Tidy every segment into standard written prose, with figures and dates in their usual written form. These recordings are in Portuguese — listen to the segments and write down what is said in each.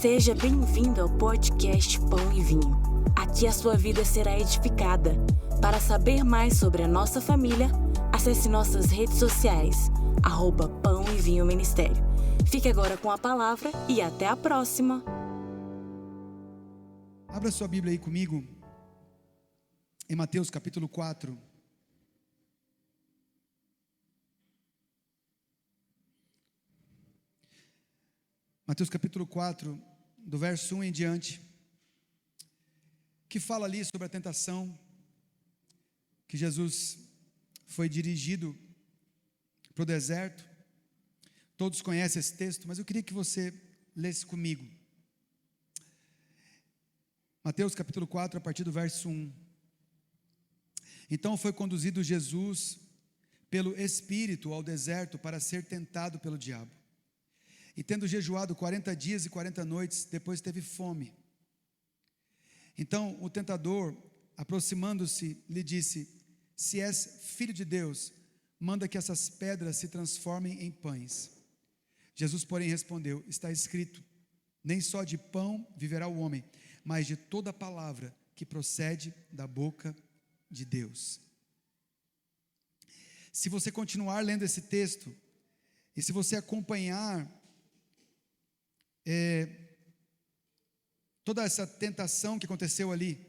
Seja bem-vindo ao podcast Pão e Vinho. Aqui a sua vida será edificada. Para saber mais sobre a nossa família, acesse nossas redes sociais, @Pão e Vinho Ministério. Fique agora com a palavra e até a próxima. Abra sua Bíblia aí comigo, em Mateus capítulo 4. Mateus capítulo 4, do verso 1 em diante, que fala ali sobre a tentação, que Jesus foi dirigido para o deserto. Todos conhecem esse texto, mas eu queria que você lesse comigo. Mateus capítulo 4, a partir do verso 1. Então foi conduzido Jesus pelo Espírito ao deserto para ser tentado pelo diabo. E tendo jejuado 40 dias e 40 noites, depois teve fome. Então o tentador, aproximando-se, lhe disse: se és filho de Deus, manda que essas pedras se transformem em pães. Jesus, porém, respondeu: está escrito, nem só de pão viverá o homem, mas de toda palavra que procede da boca de Deus. Se você continuar lendo esse texto, e se você acompanhar toda essa tentação que aconteceu ali,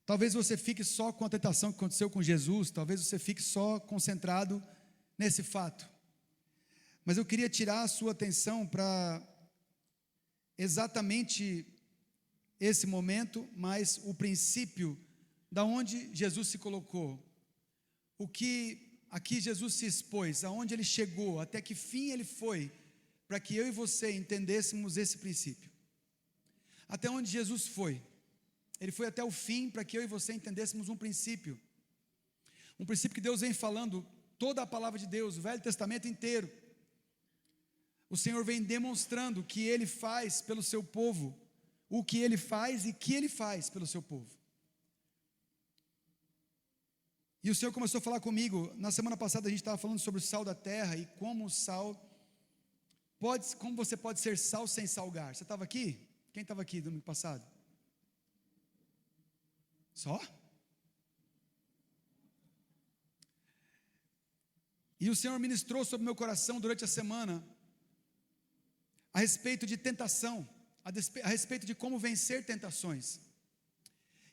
talvez você fique só com a tentação que aconteceu com Jesus, talvez você fique só concentrado nesse fato, mas eu queria tirar a sua atenção para exatamente esse momento, mas o princípio da onde Jesus se colocou, o que aqui Jesus se expôs, aonde ele chegou, até que fim ele foi, para que eu e você entendêssemos esse princípio. Até onde Jesus foi, ele foi até o fim, para que eu e você entendêssemos um princípio que Deus vem falando, toda a palavra de Deus, o Velho Testamento inteiro. O Senhor vem demonstrando que Ele faz pelo seu povo, o que Ele faz e que Ele faz pelo seu povo. E o Senhor começou a falar comigo, na semana passada a gente estava falando sobre o sal da terra, e como o sal, como você pode ser sal sem salgar. Você estava aqui? Quem estava aqui domingo passado? Só? E o Senhor ministrou sobre meu coração durante a semana, a respeito de tentação, a respeito de como vencer tentações.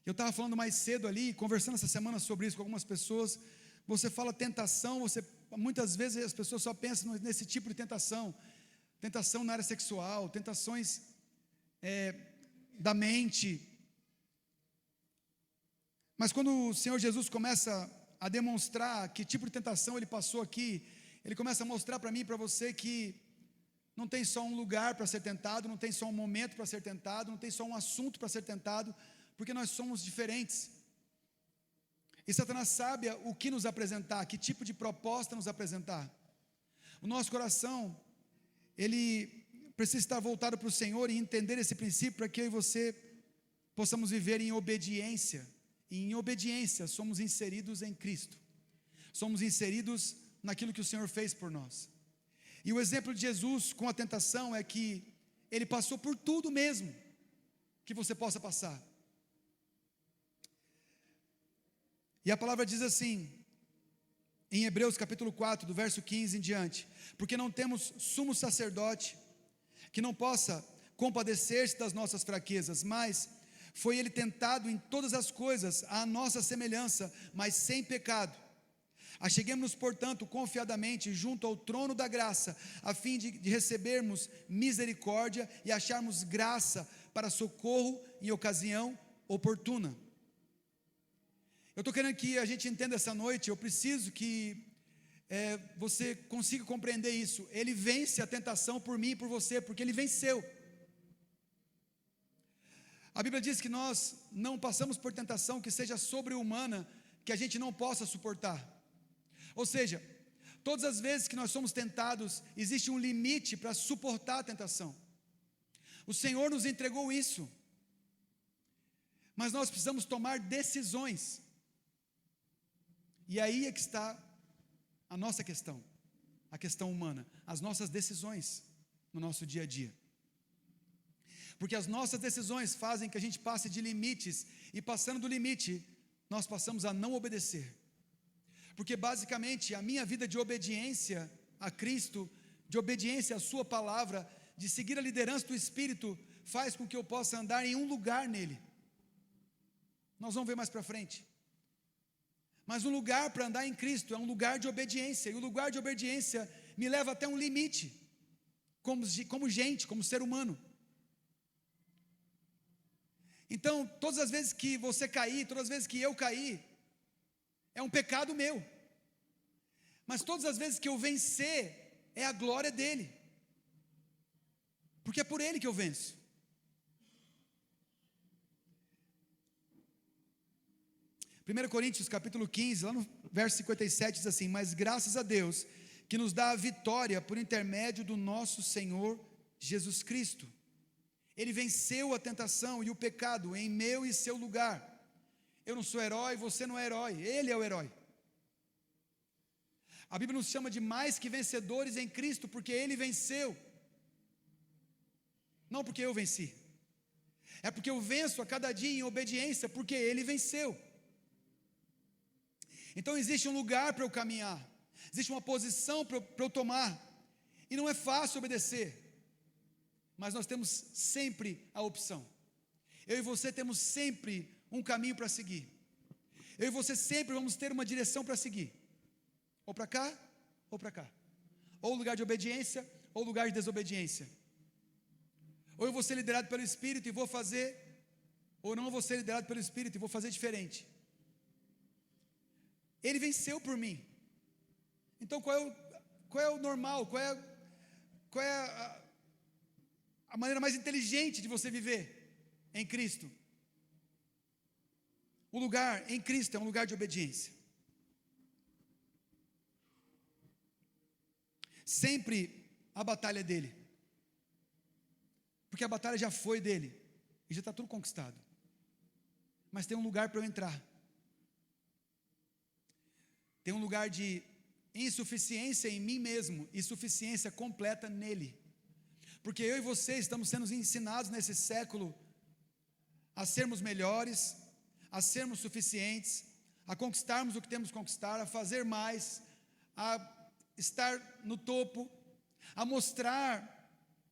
Eu estava falando mais cedo ali, conversando essa semana sobre isso com algumas pessoas. Você fala tentação, muitas vezes as pessoas só pensam nesse tipo de tentação na área sexual, tentações da mente. Mas quando o Senhor Jesus começa a demonstrar que tipo de tentação Ele passou aqui, Ele começa a mostrar para mim e para você que não tem só um lugar para ser tentado, não tem só um momento para ser tentado, não tem só um assunto para ser tentado, porque nós somos diferentes. E Satanás sabe o que nos apresentar, que tipo de proposta nos apresentar. O nosso coração, ele precisa estar voltado para o Senhor e entender esse princípio, para que eu e você possamos viver em obediência. E em obediência somos inseridos em Cristo, somos inseridos naquilo que o Senhor fez por nós. E o exemplo de Jesus com a tentação é que Ele passou por tudo mesmo que você possa passar. E a palavra diz assim, em Hebreus capítulo 4, do verso 15 em diante: porque não temos sumo sacerdote que não possa compadecer-se das nossas fraquezas, mas foi Ele tentado em todas as coisas à nossa semelhança, mas sem pecado. Acheguemo-nos, portanto, confiadamente junto ao trono da graça, a fim de recebermos misericórdia e acharmos graça para socorro em ocasião oportuna. Eu estou querendo que a gente entenda essa noite, eu preciso que você consiga compreender isso. Ele vence a tentação por mim e por você, porque Ele venceu. A Bíblia diz que nós não passamos por tentação que seja sobre-humana, que a gente não possa suportar. Ou seja, todas as vezes que nós somos tentados, existe um limite para suportar a tentação. O Senhor nos entregou isso, mas nós precisamos tomar decisões. E aí é que está a nossa questão. a questão humana? As nossas decisões no nosso dia a dia. Porque as nossas decisões fazem que a gente passe de limites, e passando do limite, nós passamos a não obedecer. Porque basicamente a minha vida de obediência a Cristo, de obediência à sua palavra, de seguir a liderança do Espírito, faz com que eu possa andar em um lugar nele. Nós vamos ver mais para frente. Mas um lugar para andar em Cristo é um lugar de obediência, e o lugar de obediência me leva até um limite, como gente, como ser humano. Então, todas as vezes que você cair, todas as vezes que eu cair, é um pecado meu. Mas todas as vezes que eu vencer, é a glória dele. Porque é por ele que eu venço. Primeiro Coríntios capítulo 15, lá no verso 57 diz assim: mas graças a Deus, que nos dá a vitória por intermédio do nosso Senhor Jesus Cristo. Ele venceu a tentação e o pecado em meu e seu lugar. Eu não sou herói, você não é herói, ele é o herói. A Bíblia nos chama de mais que vencedores em Cristo, porque ele venceu. Não porque eu venci. É porque eu venço a cada dia em obediência, porque ele venceu. Então existe um lugar para eu caminhar, existe uma posição para eu tomar, e não é fácil obedecer. Mas nós temos sempre a opção. Eu e você temos sempre um caminho para seguir. Eu e você sempre vamos ter uma direção para seguir. Ou para cá, ou para cá. Ou lugar de obediência, ou lugar de desobediência. Ou eu vou ser liderado pelo Espírito e vou fazer, ou não vou ser liderado pelo Espírito e vou fazer diferente. Ele venceu por mim. Então qual é o normal? Qual é a maneira mais inteligente de você viver em Cristo? O lugar em Cristo é um lugar de obediência. Sempre a batalha é dele, porque a batalha já foi dele, e já está tudo conquistado. Mas tem um lugar para eu entrar. Tem um lugar de insuficiência em mim mesmo, e suficiência completa nele. Porque eu e você estamos sendo ensinados nesse século a sermos melhores, a sermos suficientes, a conquistarmos o que temos que conquistar, a fazer mais, a estar no topo, a mostrar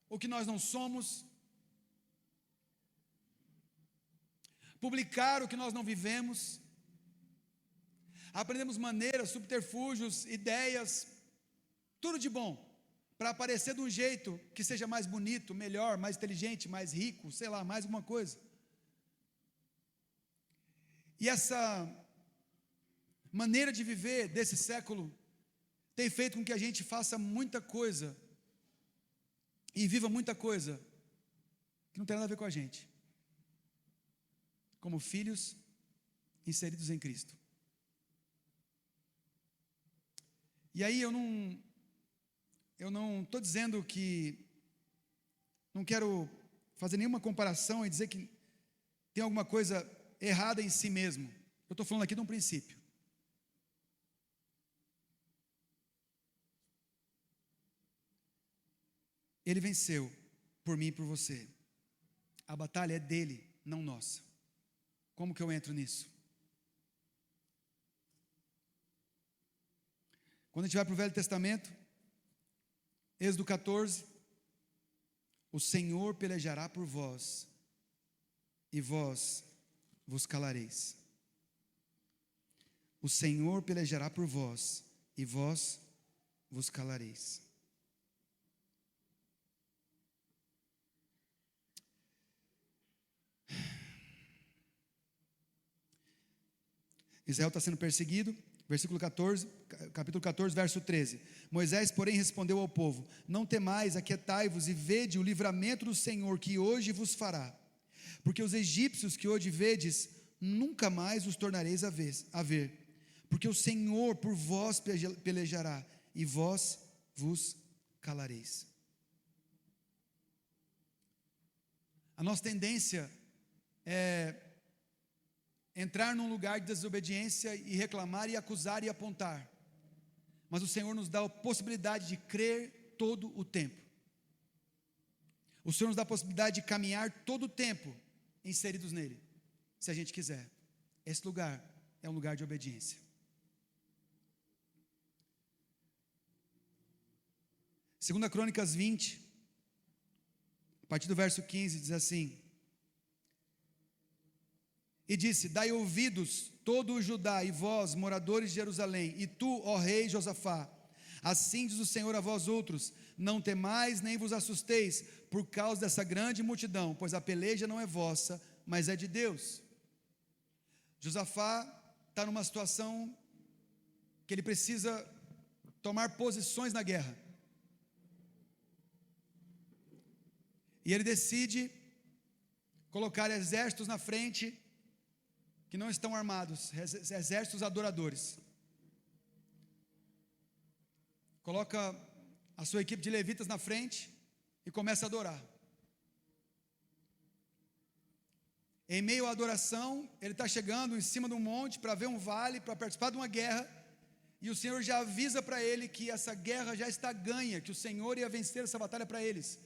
o que nós não somos, publicar o que nós não vivemos. Aprendemos maneiras, subterfúgios, ideias, tudo de bom, para aparecer de um jeito que seja mais bonito, melhor, mais inteligente, mais rico, sei lá, mais alguma coisa. E essa maneira de viver desse século tem feito com que a gente faça muita coisa e viva muita coisa que não tem nada a ver com a gente, como filhos inseridos em Cristo. E aí eu não estou dizendo que, não quero fazer nenhuma comparação e dizer que tem alguma coisa errada em si mesmo. Eu estou falando aqui de um princípio. Ele venceu por mim e por você. A batalha é dele, não nossa. Como que eu entro nisso? Quando a gente vai para o Velho Testamento, Êxodo 14, o Senhor pelejará por vós, e vós vos calareis. O Senhor pelejará por vós, e vós vos calareis. Israel está sendo perseguido. Versículo 14, capítulo 14, verso 13. Moisés, porém, respondeu ao povo: não temais, aquietai-vos e vede o livramento do Senhor que hoje vos fará. Porque os egípcios que hoje vedes, nunca mais os tornareis a ver. Porque o Senhor por vós pelejará, e vós vos calareis. A nossa tendência é entrar num lugar de desobediência e reclamar e acusar e apontar. mas o Senhor nos dá a possibilidade de crer todo o tempo. O Senhor nos dá a possibilidade de caminhar todo o tempo inseridos nele, se a gente quiser. Esse lugar é um lugar de obediência. 2 Crônicas 20, a partir do verso 15, diz assim: e disse: dai ouvidos todo o Judá e vós, moradores de Jerusalém, e tu, ó rei Josafá, assim diz o Senhor a vós outros: não temais nem vos assusteis por causa dessa grande multidão, pois a peleja não é vossa, mas é de Deus. Josafá está numa situação que ele precisa tomar posições na guerra, e ele decide colocar exércitos na frente que não estão armados, exércitos adoradores. Coloca a sua equipe de levitas na frente e começa a adorar. Em meio à adoração, ele está chegando em cima de um monte para ver um vale, para participar de uma guerra, e o Senhor já avisa para ele que essa guerra já está ganha, que o Senhor ia vencer essa batalha para eles.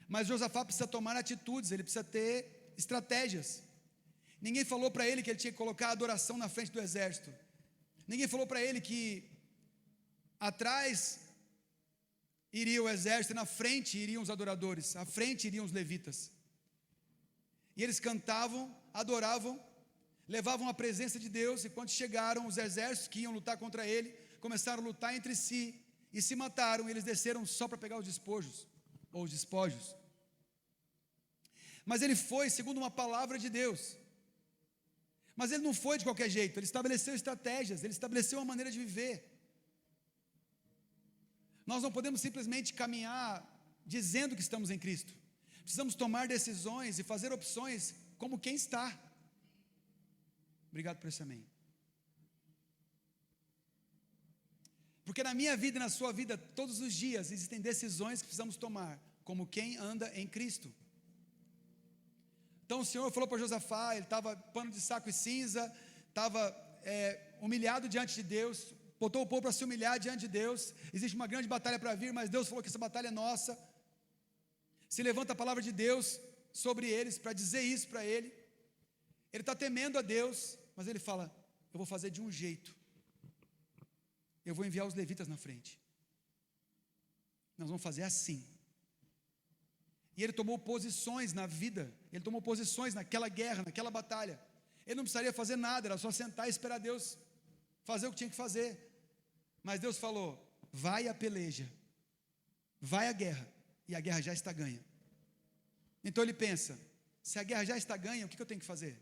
Mas Josafá precisa tomar atitudes, ele precisa ter estratégias. Ninguém falou para ele que ele tinha que colocar a adoração na frente do exército. Ninguém falou para ele que atrás iria o exército e na frente iriam os adoradores, à frente iriam os levitas. E eles cantavam, adoravam, levavam a presença de Deus, e quando chegaram os exércitos que iam lutar contra ele, começaram a lutar entre si, e se mataram, e eles desceram só para pegar os despojos, ou os despojos. Mas ele foi segundo uma palavra de Deus. Mas ele não foi de qualquer jeito, ele estabeleceu estratégias, ele estabeleceu uma maneira de viver. Nós não podemos simplesmente caminhar dizendo que estamos em Cristo. Precisamos tomar decisões e fazer opções como quem está. Obrigado por esse amém. Porque na minha vida e na sua vida, todos os dias, existem decisões que precisamos tomar, como quem anda em Cristo. Então o Senhor falou para Josafá, ele estava pano de saco e cinza, estava humilhado diante de Deus, botou o povo para se humilhar diante de Deus. Existe uma grande batalha para vir, mas Deus falou que essa batalha é nossa. Se levanta a palavra de Deus sobre eles, para dizer isso para ele. Ele está temendo a Deus, mas ele fala: eu vou fazer de um jeito, eu vou enviar os levitas na frente, nós vamos fazer assim. E ele tomou posições na vida, ele tomou posições naquela guerra, naquela batalha. Ele não precisaria fazer nada, era só sentar e esperar Deus fazer o que tinha que fazer. Mas Deus falou: vai a peleja, vai a guerra, e a guerra já está ganha. Então ele pensa: se a guerra já está ganha, o que eu tenho que fazer?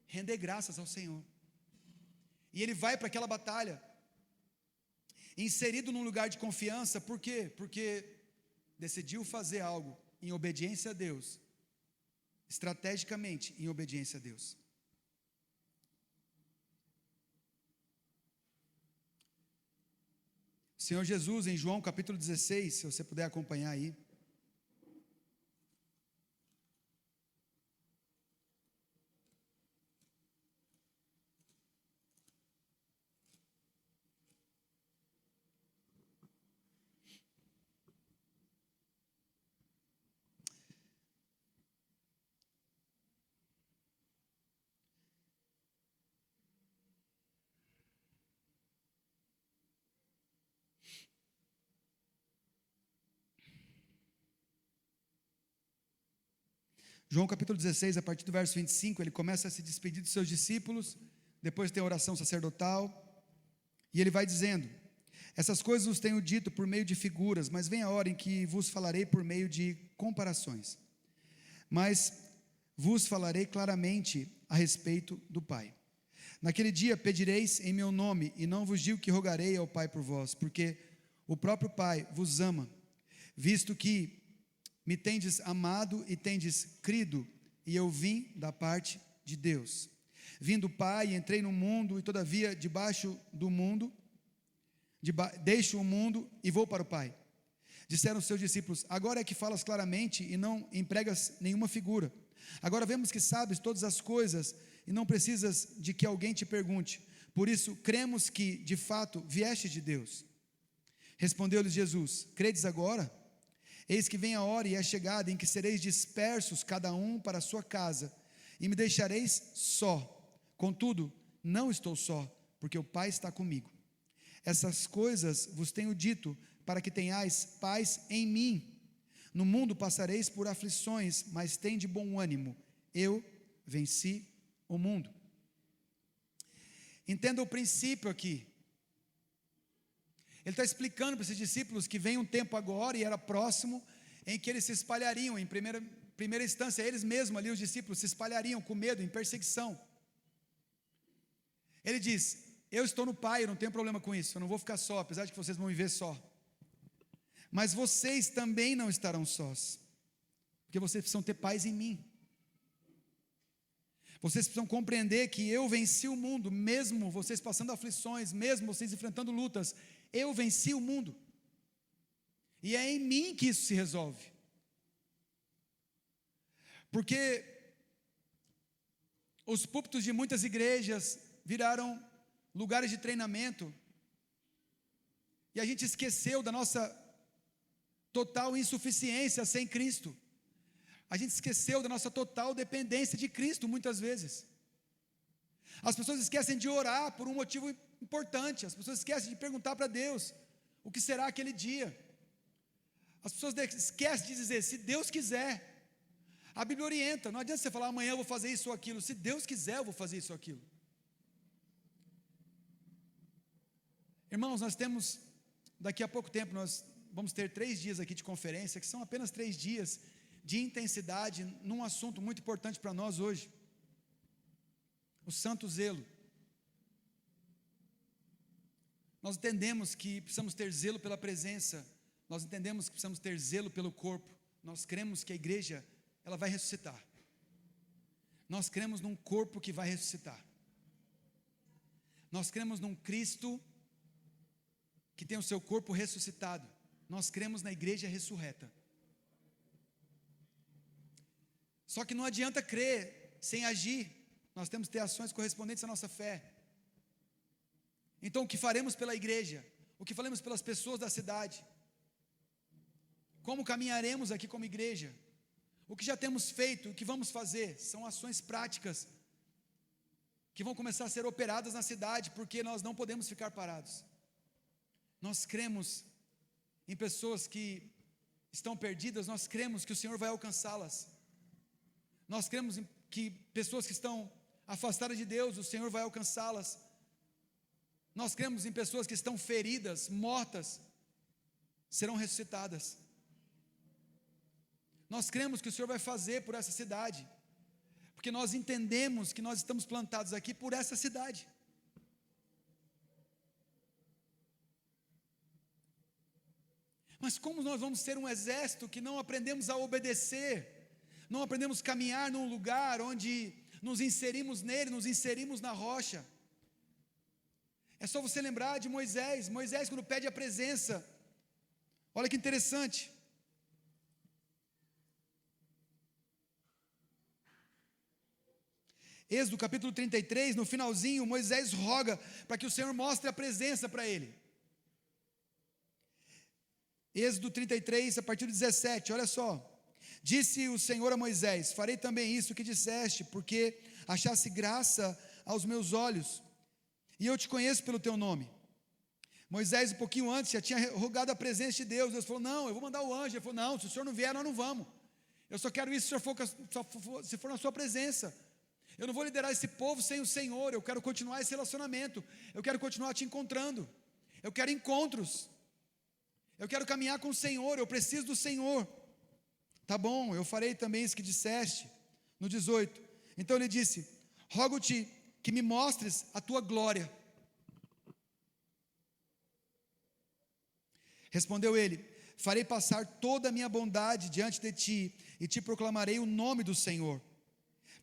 Render graças ao Senhor. E ele vai para aquela batalha, inserido num lugar de confiança. Por quê? Porque decidiu fazer algo em obediência a Deus, estrategicamente em obediência a Deus. Senhor Jesus, em João capítulo 16, se você puder acompanhar aí. João capítulo 16, a partir do verso 25, ele começa a se despedir dos seus discípulos, depois tem a oração sacerdotal, e ele vai dizendo: essas coisas os tenho dito por meio de figuras, mas vem a hora em que vos falarei por meio de comparações. Mas vos falarei claramente a respeito do Pai. Naquele dia pedireis em meu nome, e não vos digo que rogarei ao Pai por vós, porque o próprio Pai vos ama, visto que me tendes amado e tendes crido, e eu vim da parte de Deus. Vim do Pai, entrei no mundo, e todavia debaixo do mundo, deixo o mundo e vou para o Pai. Disseram os seus discípulos: agora é que falas claramente e não empregas nenhuma figura. Agora vemos que sabes todas as coisas e não precisas de que alguém te pergunte. Por isso cremos que de fato vieste de Deus. Respondeu-lhes Jesus: credes agora? Eis que vem a hora e é chegada em que sereis dispersos, cada um para a sua casa, e me deixareis só. Contudo, não estou só, porque o Pai está comigo. Essas coisas vos tenho dito, para que tenhais paz em mim. No mundo passareis por aflições, mas tende bom ânimo. Eu venci o mundo. Entenda o princípio aqui. Ele está explicando para esses discípulos que vem um tempo agora, e era próximo, em que eles se espalhariam. Em primeira instância, eles mesmos ali, os discípulos, se espalhariam com medo, em perseguição. Ele diz: eu estou no Pai, eu não tenho problema com isso, eu não vou ficar só, apesar de que vocês vão me ver só. Mas vocês também não estarão sós, porque vocês precisam ter paz em mim. Vocês precisam compreender que eu venci o mundo, mesmo vocês passando aflições, mesmo vocês enfrentando lutas, eu venci o mundo. E é em mim que isso se resolve. Porque os púlpitos de muitas igrejas viraram lugares de treinamento, e a gente esqueceu da nossa total insuficiência sem Cristo. A gente esqueceu da nossa total dependência de Cristo muitas vezes. As pessoas esquecem de orar por um motivo importante. As pessoas esquecem de perguntar para Deus o que será aquele dia. As pessoas esquecem de dizer: se Deus quiser. A Bíblia orienta, não adianta você falar: amanhã eu vou fazer isso ou aquilo. Se Deus quiser, eu vou fazer isso ou aquilo. Irmãos, nós temos, daqui a pouco tempo, nós vamos ter 3 dias aqui de conferência, que são apenas 3 dias de intensidade num assunto muito importante para nós hoje: o santo zelo. Nós entendemos que precisamos ter zelo pela presença, nós entendemos que precisamos ter zelo pelo corpo, nós cremos que a igreja, ela vai ressuscitar, nós cremos num corpo que vai ressuscitar, nós cremos num Cristo que tem o seu corpo ressuscitado, nós cremos na igreja ressurreta. Só que não adianta crer sem agir, nós temos que ter ações correspondentes à nossa fé. Então, o que faremos pela igreja? O que faremos pelas pessoas da cidade? Como caminharemos aqui como igreja? O que já temos feito, o que vamos fazer? São ações práticas que vão começar a ser operadas na cidade, porque nós não podemos ficar parados. Nós cremos em pessoas que estão perdidas, nós cremos que o Senhor vai alcançá-las. Nós cremos que pessoas que estão afastadas de Deus, o Senhor vai alcançá-las. Nós cremos em pessoas que estão feridas, mortas, serão ressuscitadas. Nós cremos que o Senhor vai fazer por essa cidade, porque nós entendemos que nós estamos plantados aqui por essa cidade. Mas como nós vamos ser um exército que não aprendemos a obedecer, não aprendemos a caminhar num lugar onde nos inserimos nele, nos inserimos na rocha? É só você lembrar de Moisés. Moisés, quando pede a presença, olha que interessante. Êxodo capítulo 33, no finalzinho, Moisés roga para que o Senhor mostre a presença para ele. Êxodo 33, a partir do 17, olha só. Disse o Senhor a Moisés: farei também isso que disseste, porque achasse graça aos meus olhos, e eu te conheço pelo teu nome. Moisés, um pouquinho antes, já tinha rogado a presença de Deus. Deus falou: não, eu vou mandar o anjo. Ele falou: não, se o Senhor não vier, nós não vamos. Eu só quero isso se for na sua presença. Eu não vou liderar esse povo sem o Senhor. Eu quero continuar esse relacionamento, eu quero continuar te encontrando, eu quero encontros, eu quero caminhar com o Senhor, eu preciso do Senhor. Tá bom, eu farei também isso que disseste. No 18, então ele disse: rogo-te que me mostres a tua glória. Respondeu ele: farei passar toda a minha bondade diante de ti, e te proclamarei o nome do Senhor.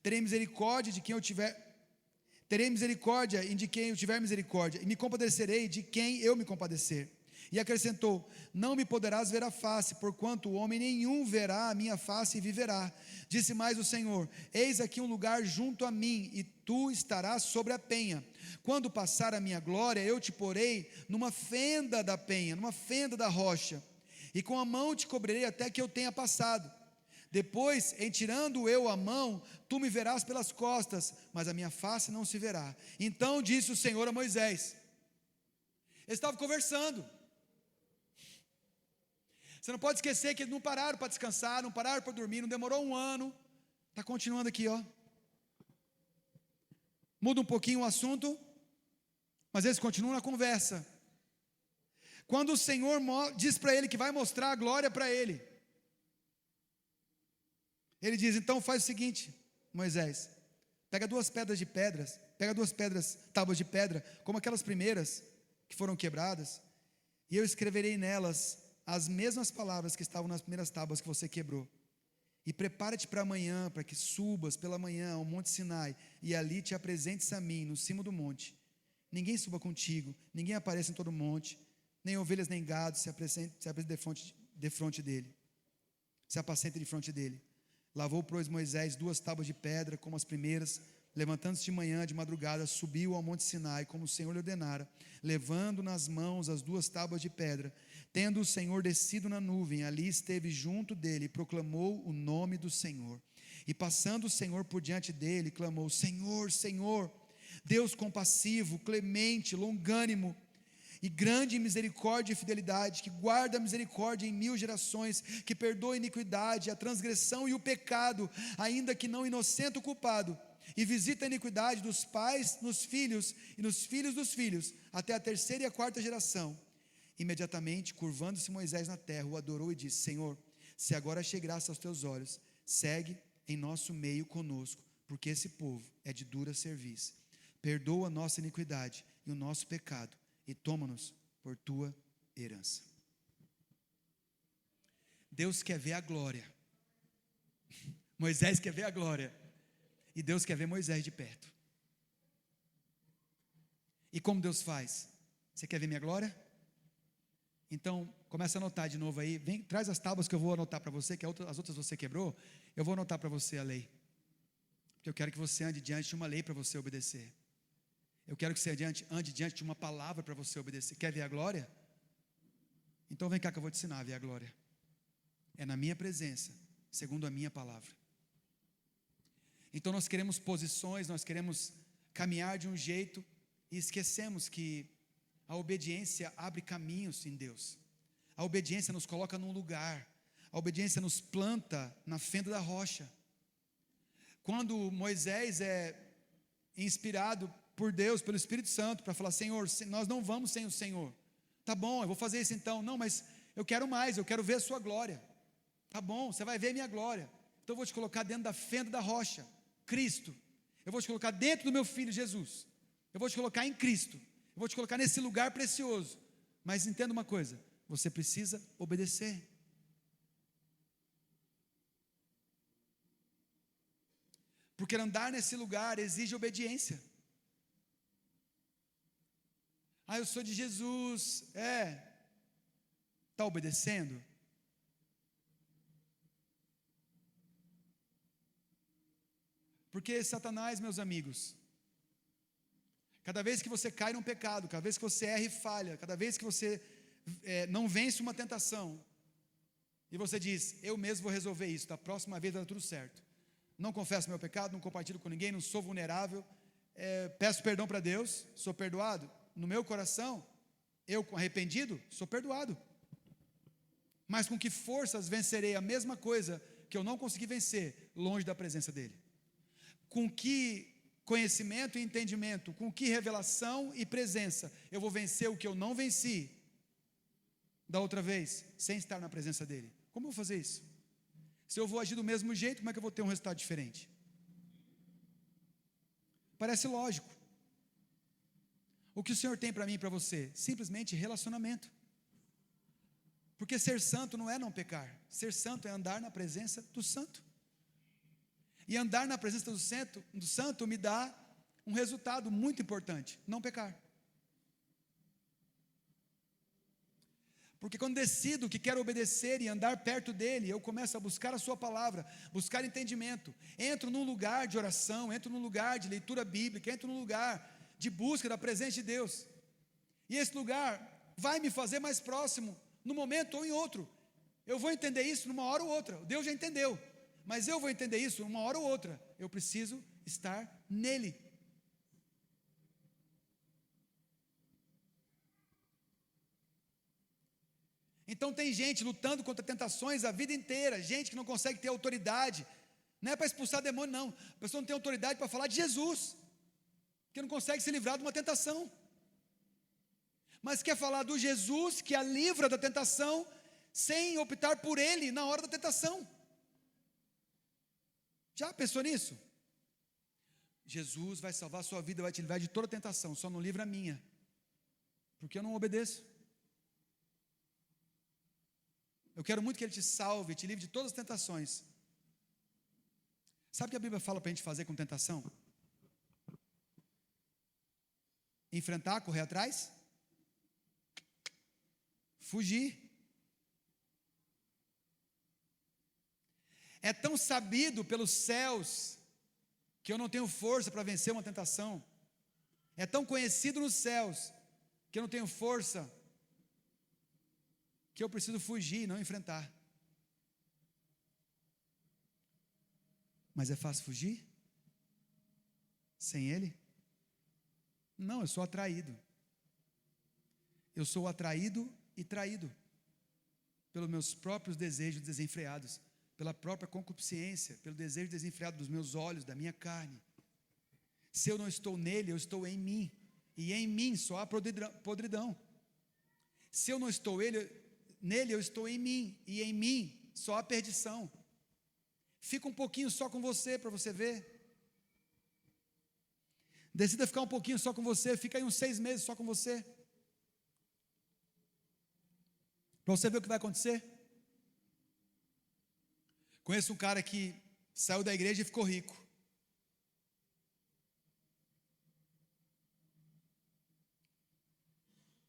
Terei misericórdia de quem eu tiver misericórdia, e me compadecerei de quem eu me compadecer. E acrescentou: não me poderás ver a face, porquanto homem nenhum verá a minha face e viverá. Disse mais o Senhor: eis aqui um lugar junto a mim, e tu estarás sobre a penha. Quando passar a minha glória, eu te porei numa fenda da penha, numa fenda da rocha, e com a mão te cobrirei até que eu tenha passado. Depois, em tirando eu a mão, tu me verás pelas costas, mas a minha face não se verá. Então disse o Senhor a Moisés. Eles estavam conversando. Você não pode esquecer que eles não pararam para descansar, não pararam para dormir, não demorou um ano. Está continuando aqui, ó. Muda um pouquinho o assunto, mas eles continuam na conversa. Quando o Senhor diz para ele que vai mostrar a glória para ele, ele diz: então faz o seguinte, Moisés, pega duas tábuas de pedra, como aquelas primeiras que foram quebradas, e eu escreverei nelas as mesmas palavras que estavam nas primeiras tábuas que você quebrou. E prepara-te para amanhã, para que subas pela manhã ao monte Sinai, e ali te apresentes a mim, no cimo do monte. Ninguém suba contigo, ninguém apareça em todo o monte, nem ovelhas nem gado se apacente de fronte dele. Lavou, pois, Moisés 2 tábuas de pedra, como as primeiras, levantando-se de manhã, de madrugada, subiu ao monte Sinai, como o Senhor lhe ordenara, levando nas mãos as 2 tábuas de pedra. Tendo o Senhor descido na nuvem, ali esteve junto dele, e proclamou o nome do Senhor. E passando o Senhor por diante dele, clamou: Senhor, Senhor, Deus compassivo, clemente, longânimo, e grande em misericórdia e fidelidade, que guarda a misericórdia em 1000 gerações, que perdoa a iniquidade, a transgressão e o pecado, ainda que não inocente o culpado, e visita a iniquidade dos pais nos filhos e nos filhos dos filhos, até a 3ª e a 4ª geração. Imediatamente, curvando-se Moisés na terra, o adorou e disse: Senhor, se agora achei graça aos teus olhos, segue em nosso meio conosco, porque esse povo é de dura serviço. Perdoa a nossa iniquidade e o nosso pecado, e toma-nos por tua herança. Deus quer ver a glória. Moisés quer ver a glória. E Deus quer ver Moisés de perto. E como Deus faz? Você quer ver minha glória? Então, começa a anotar de novo aí. Vem, traz as tábuas que eu vou anotar para você, que as outras você quebrou. Eu vou anotar para você a lei. Porque eu quero que você ande diante de uma lei para você obedecer. Eu quero que você ande diante de uma palavra para você obedecer. Quer ver a glória? Então vem cá que eu vou te ensinar a ver a glória. É na minha presença, segundo a minha palavra. Então nós queremos posições, nós queremos caminhar de um jeito, e esquecemos que a obediência abre caminhos em Deus. A obediência nos coloca num lugar. A obediência nos planta na fenda da rocha. Quando Moisés é inspirado por Deus, pelo Espírito Santo, para falar: Senhor, nós não vamos sem o Senhor. Tá bom, eu vou fazer isso então. Não, mas eu quero mais, eu quero ver a sua glória. Tá bom, você vai ver a minha glória. Então eu vou te colocar dentro da fenda da rocha, Cristo. Eu vou te colocar dentro do meu Filho Jesus. Eu vou te colocar em Cristo. Eu vou te colocar nesse lugar precioso. Mas entenda uma coisa: você precisa obedecer. Porque andar nesse lugar exige obediência. Eu sou de Jesus. Está obedecendo? Porque Satanás, meus amigos, cada vez que você cai num pecado, cada vez que você erra e falha, cada vez que você não vence uma tentação, e você diz: eu mesmo vou resolver isso, da próxima vez vai dar tudo certo. Não confesso meu pecado, não compartilho com ninguém, não sou vulnerável, peço perdão para Deus, sou perdoado. No meu coração, eu arrependido, sou perdoado. Mas com que forças vencerei a mesma coisa que eu não consegui vencer, longe da presença dEle? Com que conhecimento e entendimento, com que revelação e presença eu vou vencer o que eu não venci da outra vez, sem estar na presença dEle? Como eu vou fazer isso? Se eu vou agir do mesmo jeito, como é que eu vou ter um resultado diferente? Parece lógico. O que o Senhor tem para mim e para você? Simplesmente relacionamento. Porque ser santo não é não pecar. Ser santo é andar na presença do santo. E andar na presença do santo me dá um resultado muito importante: não pecar. Porque quando decido que quero obedecer e andar perto dEle, eu começo a buscar a sua palavra, buscar entendimento. Entro num lugar de oração, entro num lugar de leitura bíblica, entro num lugar de busca da presença de Deus. E esse lugar vai me fazer mais próximo, num momento ou em outro. Eu vou entender isso numa hora ou outra. Deus já entendeu, mas eu vou entender isso numa hora ou outra. Eu preciso estar nele. Então tem gente lutando contra tentações a vida inteira, gente que não consegue ter autoridade. Não é para expulsar demônio, não. A pessoa não tem autoridade para falar de Jesus, porque não consegue se livrar de uma tentação. Mas quer falar do Jesus que a livra da tentação, sem optar por ele na hora da tentação. Já pensou nisso? Jesus vai salvar a sua vida, vai te livrar de toda tentação, só não livra a minha, porque eu não obedeço. Eu quero muito que Ele te salve, te livre de todas as tentações. Sabe o que a Bíblia fala para a gente fazer com tentação? Enfrentar, correr atrás? Fugir. É tão sabido pelos céus que eu não tenho força para vencer uma tentação. É tão conhecido nos céus que eu não tenho força, que eu preciso fugir e não enfrentar. Mas é fácil fugir? Sem Ele? Não, eu sou atraído. Eu sou atraído e traído pelos meus próprios desejos desenfreados, pela própria concupiscência, pelo desejo desenfreado dos meus olhos, da minha carne. Se eu não estou nele, eu estou em mim, e em mim só há podridão. Se eu não estou nele, eu estou em mim, e em mim só há perdição. Fica um pouquinho só com você, para você ver. Decida ficar um pouquinho só com você, fica aí uns 6 meses só com você, para você ver o que vai acontecer. Conheço um cara que saiu da igreja e ficou rico.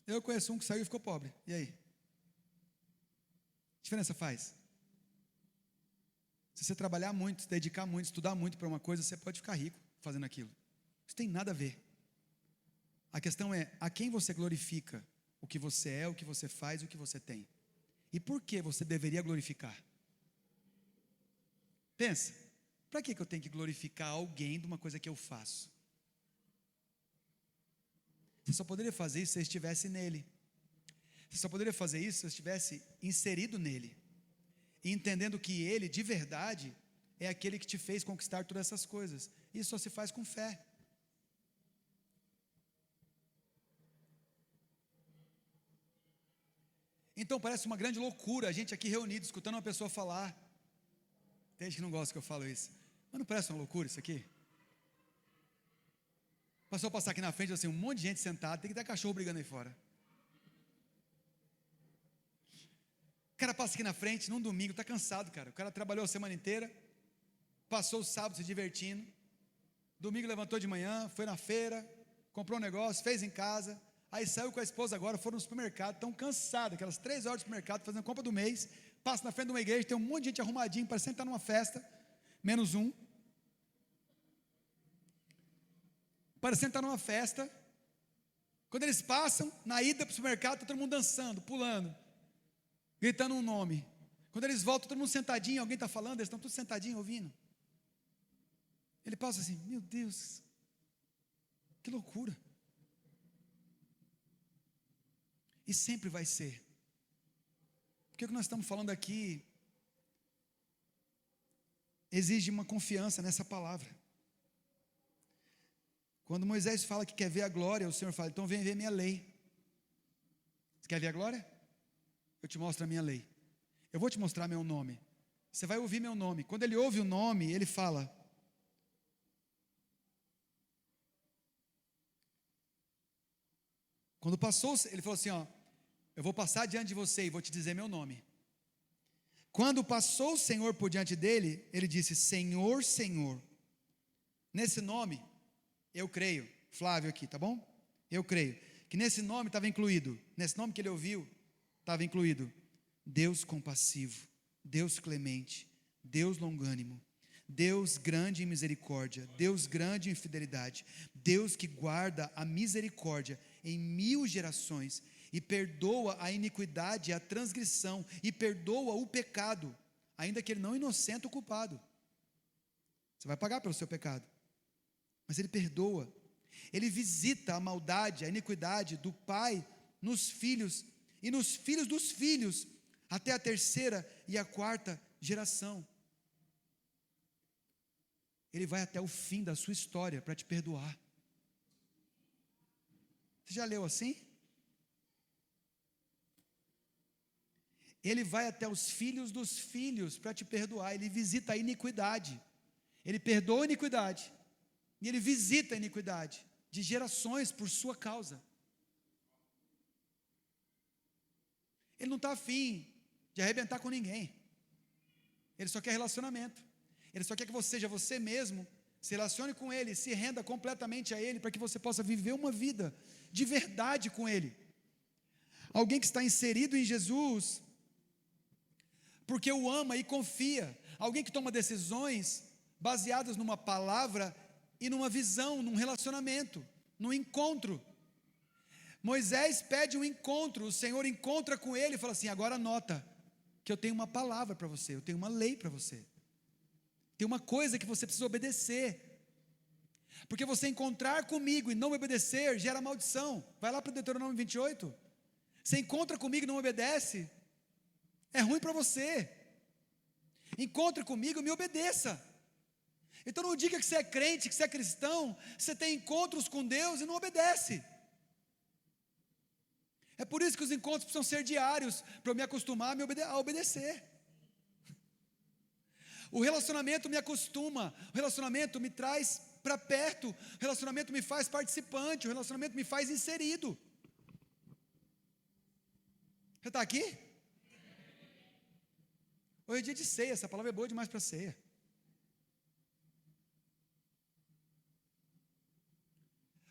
Eu conheço um que saiu e ficou pobre. E aí? Que diferença faz? Se você trabalhar muito, se dedicar muito, estudar muito para uma coisa, você pode ficar rico fazendo aquilo. Isso tem nada a ver. A questão é, a quem você glorifica o que você é, o que você faz, o que você tem. E por que você deveria glorificar? Pensa, para que eu tenho que glorificar alguém de uma coisa que eu faço? Você só poderia fazer isso se você estivesse nele. Você só poderia fazer isso se você estivesse inserido nele, e entendendo que ele, de verdade, é aquele que te fez conquistar todas essas coisas. Isso só se faz com fé. Então parece uma grande loucura a gente aqui reunido, escutando uma pessoa falar. Tem gente que não gosta que eu falo isso, mas não parece uma loucura isso aqui? Passou a passar aqui na frente, assim, um monte de gente sentada, tem que ter cachorro brigando aí fora. O cara passa aqui na frente, num domingo, está cansado, cara. O cara trabalhou a semana inteira, passou o sábado se divertindo, domingo levantou de manhã, foi na feira, comprou um negócio, fez em casa, aí saiu com a esposa agora, foram no supermercado, estão cansados, aquelas 3 horas de supermercado, fazendo compra do mês, passa na frente de uma igreja, tem um monte de gente arrumadinho, parecendo estar numa festa, menos um, parecendo estar numa festa. Quando eles passam, na ida para o supermercado, está todo mundo dançando, pulando, gritando um nome. Quando eles voltam, todo mundo sentadinho, alguém está falando, eles estão todos sentadinhos ouvindo. Ele passa assim, meu Deus, que loucura. E sempre vai ser. Porque o que nós estamos falando aqui exige uma confiança nessa palavra. Quando Moisés fala que quer ver a glória, o Senhor fala, então vem ver minha lei. Você quer ver a glória? Eu te mostro a minha lei. Eu vou te mostrar meu nome. Você vai ouvir meu nome. Quando ele ouve o nome, ele fala, quando passou, ele falou assim, ó, eu vou passar diante de você e vou te dizer meu nome. Quando passou o Senhor por diante dele, ele disse, Senhor, Senhor. Nesse nome, eu creio, Flávio aqui, tá bom? Eu creio, que nesse nome estava incluído, nesse nome que ele ouviu, estava incluído, Deus compassivo, Deus clemente, Deus longânimo, Deus grande em misericórdia, Deus grande em fidelidade, Deus que guarda a misericórdia em 1000 gerações e perdoa a iniquidade e a transgressão e perdoa o pecado, ainda que ele não inocente o culpado. Você vai pagar pelo seu pecado, mas ele perdoa. Ele visita a maldade, a iniquidade do pai nos filhos e nos filhos dos filhos até a 3ª e a 4ª geração. Ele vai até o fim da sua história para te perdoar. Você já leu assim? Ele vai até os filhos dos filhos para te perdoar. Ele visita a iniquidade. Ele perdoa a iniquidade. E ele visita a iniquidade de gerações por sua causa. Ele não está afim de arrebentar com ninguém. Ele só quer relacionamento. Ele só quer que você seja você mesmo, se relacione com Ele, se renda completamente a Ele, para que você possa viver uma vida de verdade com Ele. Alguém que está inserido em Jesus, porque o ama e confia. Alguém que toma decisões baseadas numa palavra e numa visão, num relacionamento, num encontro. Moisés pede um encontro, o Senhor encontra com ele e fala assim: agora anota, que eu tenho uma palavra para você, eu tenho uma lei para você. Tem uma coisa que você precisa obedecer, porque você encontrar comigo e não obedecer gera maldição. Vai lá para o Deuteronômio 28. Você encontra comigo e não obedece, é ruim para você. Encontre comigo e me obedeça. Então não diga que você é crente, que você é cristão, você tem encontros com Deus e não obedece. É por isso que os encontros precisam ser diários, para eu me acostumar a obedecer. O relacionamento me acostuma, o relacionamento me traz para perto, o relacionamento me faz participante, o relacionamento me faz inserido. Você está aqui? Hoje é dia de ceia, essa palavra é boa demais para ceia.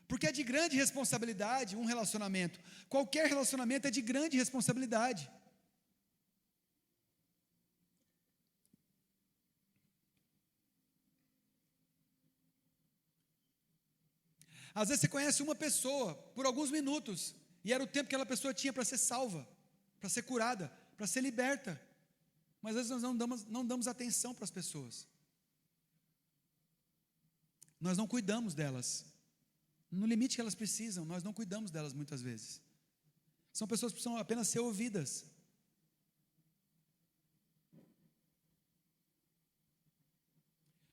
Porque é de grande responsabilidade um relacionamento. Qualquer relacionamento é de grande responsabilidade. Às vezes você conhece uma pessoa por alguns minutos, e era o tempo que aquela pessoa tinha para ser salva, para ser curada, para ser liberta. Mas às vezes nós não damos atenção para as pessoas. Nós não cuidamos delas. No limite que elas precisam, nós não cuidamos delas muitas vezes. São pessoas que precisam apenas ser ouvidas.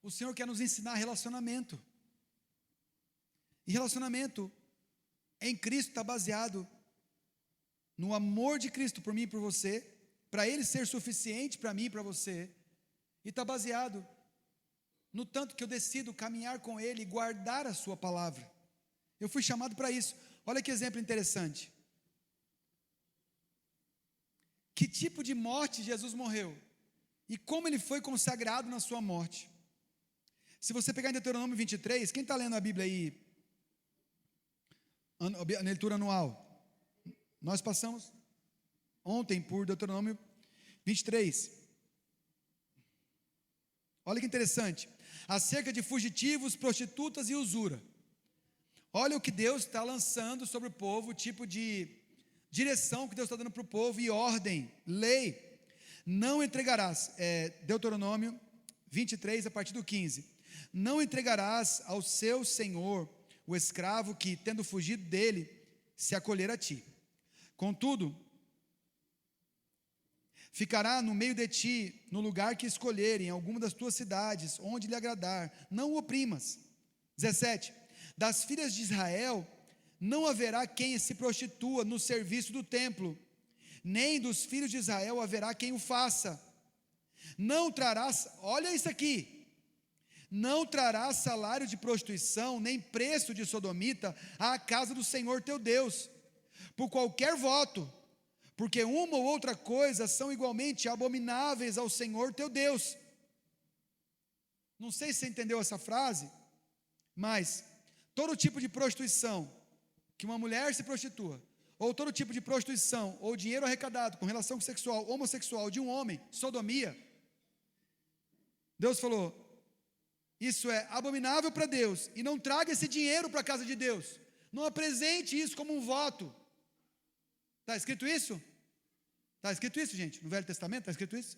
O Senhor quer nos ensinar relacionamento. E relacionamento em Cristo está baseado no amor de Cristo por mim e por você, para Ele ser suficiente para mim e para você, e está baseado no tanto que eu decido caminhar com Ele e guardar a sua palavra. Eu fui chamado para isso. Olha que exemplo interessante. Que tipo de morte Jesus morreu e como Ele foi consagrado na sua morte. Se você pegar em Deuteronômio 23, quem está lendo a Bíblia aí? A leitura anual. Nós passamos ontem por Deuteronômio 23. Olha que interessante. Acerca de fugitivos, prostitutas e usura. Olha o que Deus está lançando sobre o povo, o tipo de direção que Deus está dando para o povo e ordem, lei. Não entregarás, Deuteronômio 23, a partir do 15. Não entregarás ao seu senhor o escravo que, tendo fugido dele, se acolher a ti. Contudo, ficará no meio de ti, no lugar que escolherem, em alguma das tuas cidades, onde lhe agradar. Não o oprimas. 17. Das filhas de Israel não haverá quem se prostitua no serviço do templo, nem dos filhos de Israel haverá quem o faça. Não trarás, olha isso aqui, não trarás salário de prostituição, nem preço de sodomita à casa do Senhor teu Deus, por qualquer voto, porque uma ou outra coisa são igualmente abomináveis ao Senhor teu Deus. Não sei se você entendeu essa frase, mas todo tipo de prostituição, que uma mulher se prostitua, ou todo tipo de prostituição, ou dinheiro arrecadado com relação sexual, homossexual de um homem, sodomia, Deus falou, isso é abominável para Deus, e não traga esse dinheiro para a casa de Deus. Não apresente isso como um voto. Está escrito isso? Está escrito isso, gente? No Velho Testamento está escrito isso?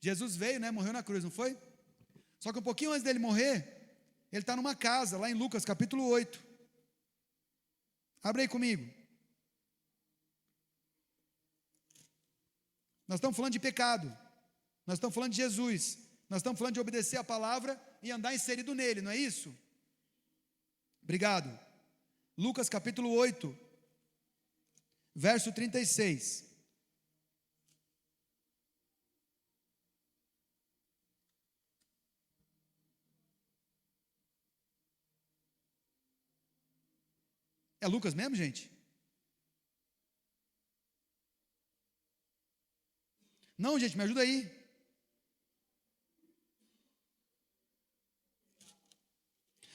Jesus veio, né? Morreu na cruz, não foi? Só que um pouquinho antes dele morrer, ele está numa casa, lá em Lucas capítulo 8. Abre aí comigo. Nós estamos falando de pecado. Nós estamos falando de Jesus. Nós estamos falando de obedecer a palavra e andar inserido nele, não é isso? Obrigado. Lucas capítulo 8, verso 36. É Lucas mesmo, gente? Não, gente, me ajuda aí.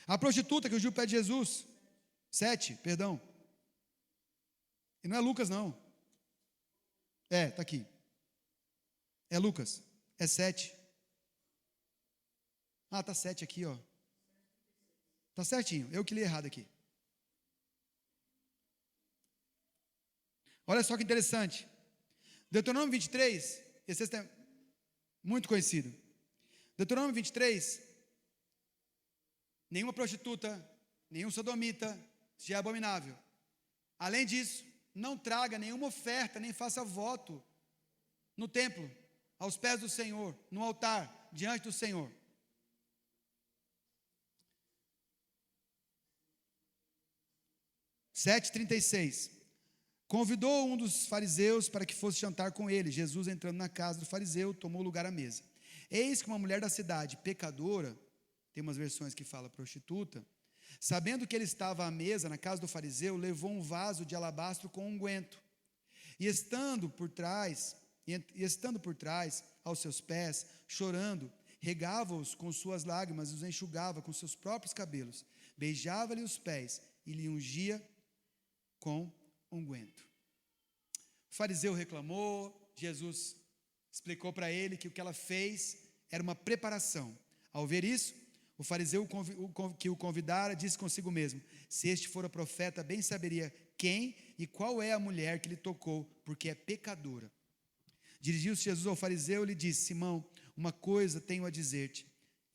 A prostituta que ungiu o pé de Jesus. 7, perdão. E não é Lucas, não. Está aqui. É Lucas. É 7. Está 7 aqui, ó. Está certinho. Eu que li errado aqui. Olha só que interessante. Deuteronômio 23, esse é muito conhecido. Deuteronômio 23, nenhuma prostituta, nenhum sodomita, já é abominável. Além disso, não traga nenhuma oferta, nem faça voto no templo, aos pés do Senhor, no altar, diante do Senhor. Sete 36. Convidou um dos fariseus para que fosse jantar com ele. Jesus, entrando na casa do fariseu, tomou lugar à mesa. Eis que uma mulher da cidade, pecadora, tem umas versões que fala prostituta, sabendo que ele estava à mesa na casa do fariseu, levou um vaso de alabastro com unguento. E estando por trás aos seus pés, chorando, regava-os com suas lágrimas e os enxugava com seus próprios cabelos. Beijava-lhe os pés e lhe ungia com unguento. O fariseu reclamou, Jesus explicou para ele que o que ela fez era uma preparação. Ao ver isso, o fariseu que o convidara disse consigo mesmo: se este fora profeta, bem saberia quem e qual é a mulher que lhe tocou, porque é pecadora. Dirigiu-se Jesus ao fariseu e lhe disse: Simão, uma coisa tenho a dizer-te.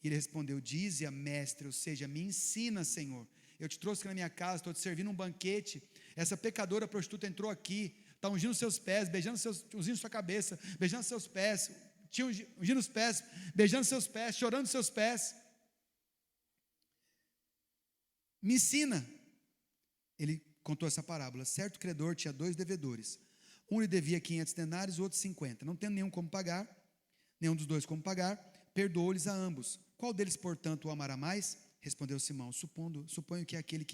E ele respondeu: dize-a, mestre, ou seja, me ensina, Senhor. Eu te trouxe aqui na minha casa, estou te servindo um banquete. Essa pecadora prostituta entrou aqui, está ungindo seus pés, ungindo sua cabeça, beijando seus pés, ungindo os pés, beijando seus pés, chorando seus pés. Me ensina. Ele contou essa parábola. Certo credor tinha 2 devedores. Um lhe devia 500 denários, o outro 50. Não tendo nenhum como pagar, nenhum dos 2 como pagar, perdoou-lhes a ambos. Qual deles, portanto, o amará mais? Respondeu Simão: suponho que é aquele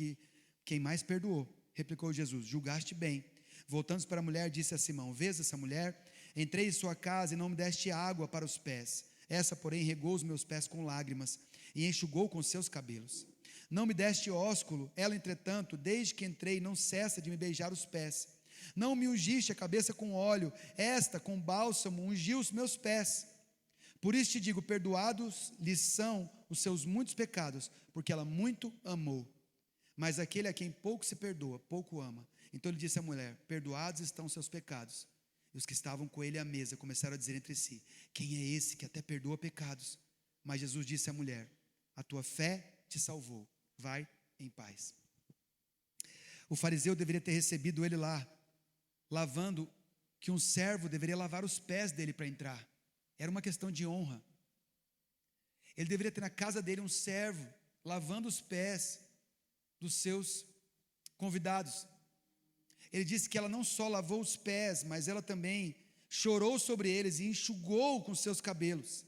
quem mais perdoou. Replicou Jesus: julgaste bem. Voltando-se para a mulher, disse a Simão: vês essa mulher? Entrei em sua casa e não me deste água para os pés. Essa, porém, regou os meus pés com lágrimas e enxugou com seus cabelos. Não me deste ósculo. Ela, entretanto, desde que entrei, não cessa de me beijar os pés. Não me ungiste a cabeça com óleo. Esta, com bálsamo, ungiu os meus pés. Por isso te digo: perdoados lhes são os seus muitos pecados, porque ela muito amou. Mas aquele a quem pouco se perdoa, pouco ama. Então ele disse à mulher: perdoados estão os seus pecados. E os que estavam com ele à mesa começaram a dizer entre si: quem é esse que até perdoa pecados? Mas Jesus disse à mulher: a tua fé te salvou, vai em paz. O fariseu deveria ter recebido ele lá, lavando, que um servo deveria lavar os pés dele para entrar. Era uma questão de honra. Ele deveria ter na casa dele um servo lavando os pés dos seus convidados. Ele disse que ela não só lavou os pés, mas ela também chorou sobre eles e enxugou com seus cabelos.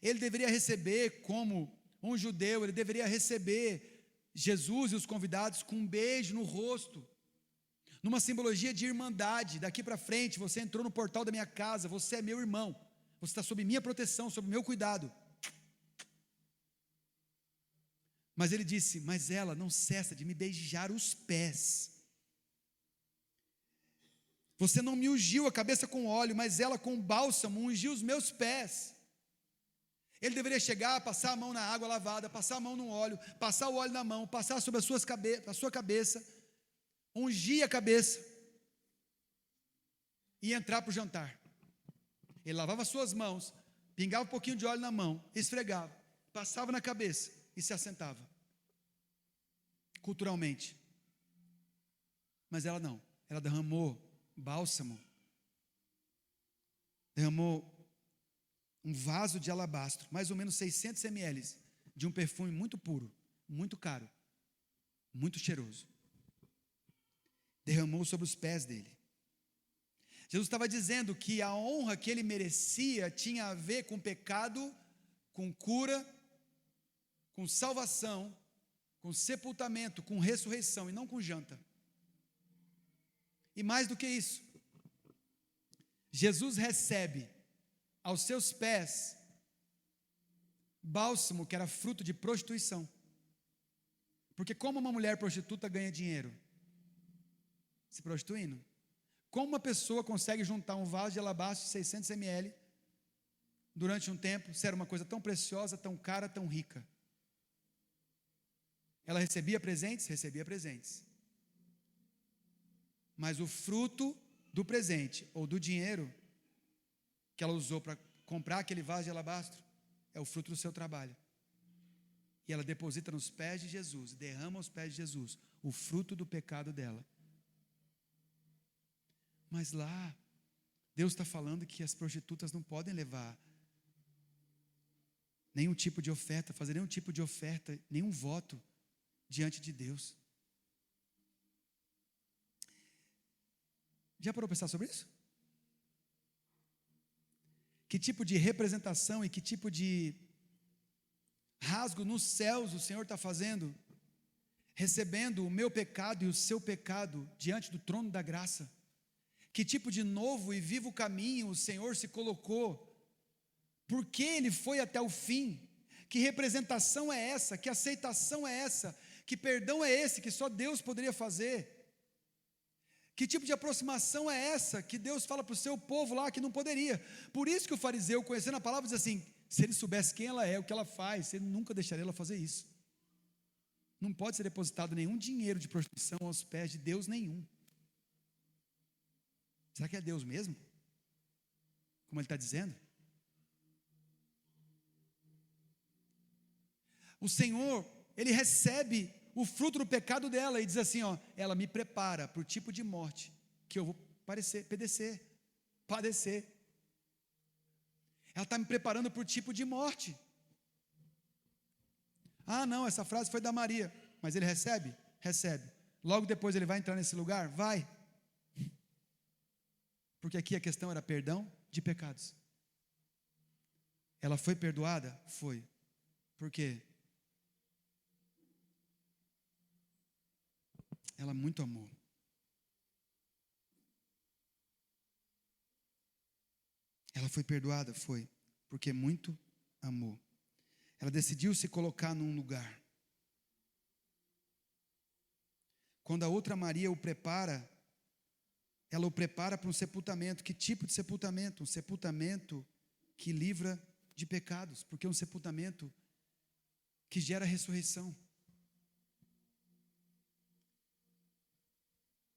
Ele deveria receber, como um judeu, ele deveria receber Jesus e os convidados com um beijo no rosto, numa simbologia de irmandade. Daqui para frente, você entrou no portal da minha casa, você é meu irmão, você está sob minha proteção, sob meu cuidado. Mas ele disse: mas ela não cessa de me beijar os pés. Você não me ungiu a cabeça com óleo, mas ela com bálsamo ungiu os meus pés. Ele deveria chegar, passar a mão na água lavada, passar a mão no óleo, passar o óleo na mão, passar sobre a sua cabeça, ungir a cabeça e entrar para o jantar. Ele lavava as suas mãos, pingava um pouquinho de óleo na mão, esfregava, passava na cabeça e se assentava. Culturalmente. Mas ela não. Ela derramou bálsamo, derramou um vaso de alabastro, mais ou menos 600 ml, de um perfume muito puro, muito caro, muito cheiroso. Derramou sobre os pés dele. Jesus estava dizendo que a honra que ele merecia tinha a ver com pecado, com cura, com salvação, com sepultamento, com ressurreição, e não com janta. E mais do que isso, Jesus recebe aos seus pés bálsamo que era fruto de prostituição. Porque como uma mulher prostituta ganha dinheiro? Se prostituindo. Como uma pessoa consegue juntar um vaso de alabastro de 600 ml durante um tempo, se era uma coisa tão preciosa, tão cara, tão rica? Ela recebia presentes? Recebia presentes. Mas o fruto do presente ou do dinheiro que ela usou para comprar aquele vaso de alabastro é o fruto do seu trabalho. E ela deposita nos pés de Jesus, derrama aos pés de Jesus o fruto do pecado dela. Mas lá, Deus está falando que as prostitutas não podem levar nenhum tipo de oferta, fazer nenhum tipo de oferta, nenhum voto diante de Deus. Já parou para pensar sobre isso? Que tipo de representação e que tipo de rasgo nos céus o Senhor está fazendo, recebendo o meu pecado e o seu pecado diante do trono da graça? Que tipo de novo e vivo caminho o Senhor se colocou? Por que Ele foi até o fim? Que representação é essa? Que aceitação é essa? Que perdão é esse que só Deus poderia fazer? Que tipo de aproximação é essa que Deus fala para o seu povo lá que não poderia? Por isso que o fariseu, conhecendo a palavra, diz assim: se ele soubesse quem ela é, o que ela faz, ele nunca deixaria ela fazer isso. Não pode ser depositado nenhum dinheiro de prostituição aos pés de Deus nenhum. Será que é Deus mesmo? Como ele está dizendo? O Senhor, Ele recebe o fruto do pecado dela e diz assim, ó, ela me prepara para o tipo de morte que eu vou padecer. Ela está me preparando para o tipo de morte. Ah, não, essa frase foi da Maria, mas ele recebe? Recebe. Logo depois ele vai entrar nesse lugar? Vai. Porque aqui a questão era perdão de pecados. Ela foi perdoada? Foi. Por quê? Ela muito amou. Ela foi perdoada? Foi. Porque muito amou. Ela decidiu se colocar num lugar. Quando a outra Maria o prepara, ela o prepara para um sepultamento. Que tipo de sepultamento? Um sepultamento que livra de pecados, porque é um sepultamento que gera ressurreição.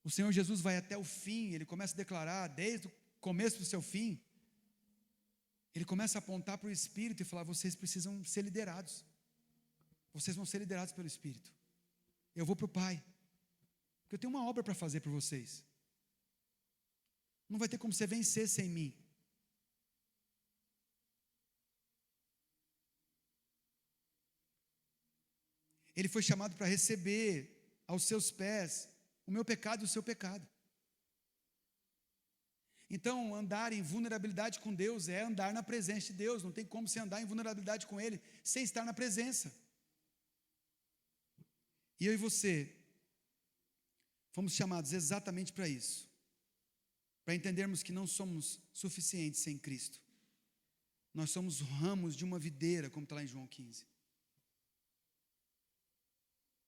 O Senhor Jesus vai até o fim, Ele começa a declarar, desde o começo do seu fim, Ele começa a apontar para o Espírito e falar, vocês precisam ser liderados, vocês vão ser liderados pelo Espírito, eu vou para o Pai, porque eu tenho uma obra para fazer por vocês, não vai ter como você vencer sem mim. Ele foi chamado para receber aos seus pés o meu pecado e o seu pecado. Então, andar em vulnerabilidade com Deus é andar na presença de Deus. Não tem como você andar em vulnerabilidade com Ele sem estar na presença. E eu e você fomos chamados exatamente para isso, para entendermos que não somos suficientes sem Cristo. Nós somos ramos de uma videira, como está lá em João 15.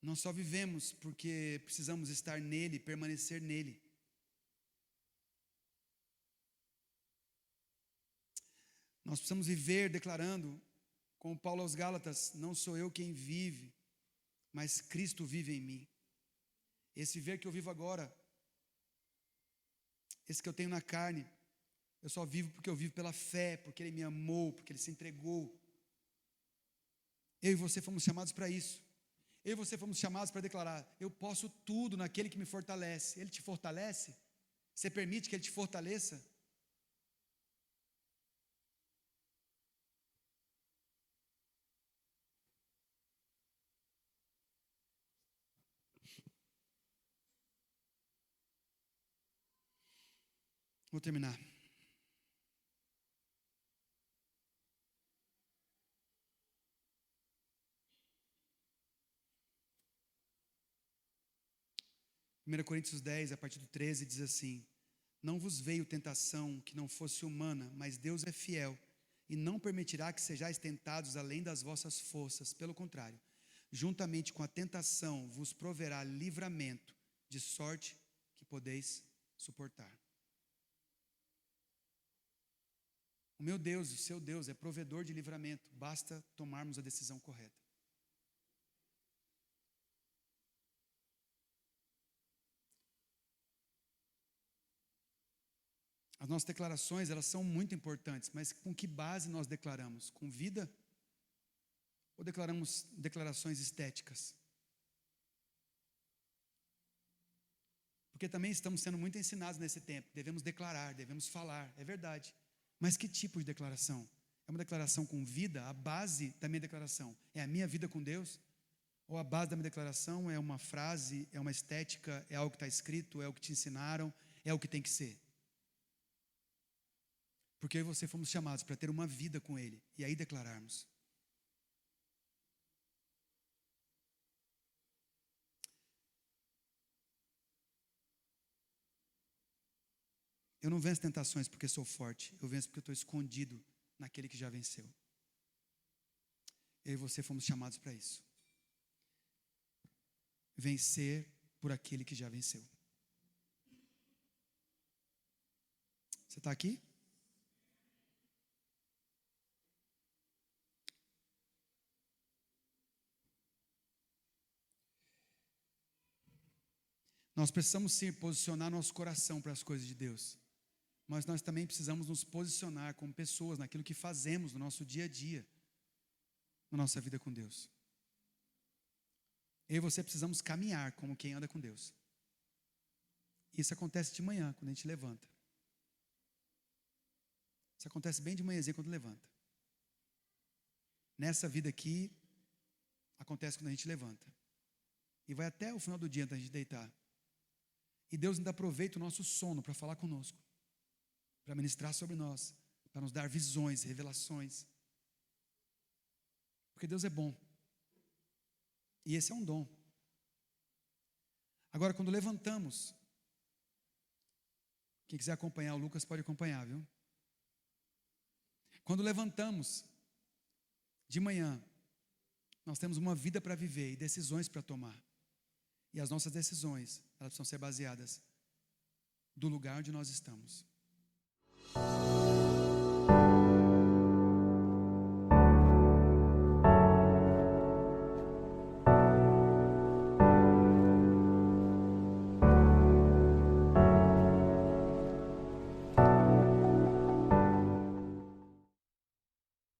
Nós só vivemos porque precisamos estar nele, permanecer nele. Nós precisamos viver declarando Com Paulo aos Gálatas, não sou eu quem vive, mas Cristo vive em mim. Esse viver que eu vivo agora, esse que eu tenho na carne, eu só vivo porque eu vivo pela fé, porque Ele me amou, porque Ele se entregou. Eu e você fomos chamados para isso. Eu e você fomos chamados para declarar: eu posso tudo naquele que me fortalece. Ele te fortalece? Você permite que Ele te fortaleça? Vou terminar. Primeira Coríntios 10, a partir do 13, diz assim: não vos veio tentação que não fosse humana, mas Deus é fiel, e não permitirá que sejais tentados além das vossas forças. Pelo contrário, juntamente com a tentação vos proverá livramento, de sorte que podeis suportar. O meu Deus, o seu Deus, é provedor de livramento, basta tomarmos a decisão correta. As nossas declarações, elas são muito importantes, mas com que base nós declaramos? Com vida? Ou declaramos declarações estéticas? Porque também estamos sendo muito ensinados nesse tempo, devemos declarar, devemos falar, é verdade. Mas que tipo de declaração? É uma declaração com vida? A base da minha declaração é a minha vida com Deus? Ou a base da minha declaração é uma frase, é uma estética, é algo que está escrito, é o que te ensinaram, é o que tem que ser? Porque eu e você fomos chamados para ter uma vida com Ele, e aí declararmos. Eu não venço tentações porque sou forte, eu venço porque eu estou escondido naquele que já venceu. Eu e você fomos chamados para isso. Vencer por aquele que já venceu. Você está aqui? Nós precisamos sim posicionar nosso coração para as coisas de Deus. Mas nós também precisamos nos posicionar como pessoas naquilo que fazemos no nosso dia a dia, na nossa vida com Deus. Eu e você precisamos caminhar como quem anda com Deus. Isso acontece de manhã, quando a gente levanta. Isso acontece bem de manhãzinha quando levanta. Nessa vida aqui, acontece quando a gente levanta. E vai até o final do dia antes de deitar. E Deus ainda aproveita o nosso sono para falar conosco, para ministrar sobre nós, para nos dar visões, revelações. Porque Deus é bom. E esse é um dom. Agora, quando levantamos, quem quiser acompanhar, o Lucas pode acompanhar, viu? Quando levantamos de manhã, nós temos uma vida para viver e decisões para tomar. E as nossas decisões, elas precisam ser baseadas do lugar onde nós estamos.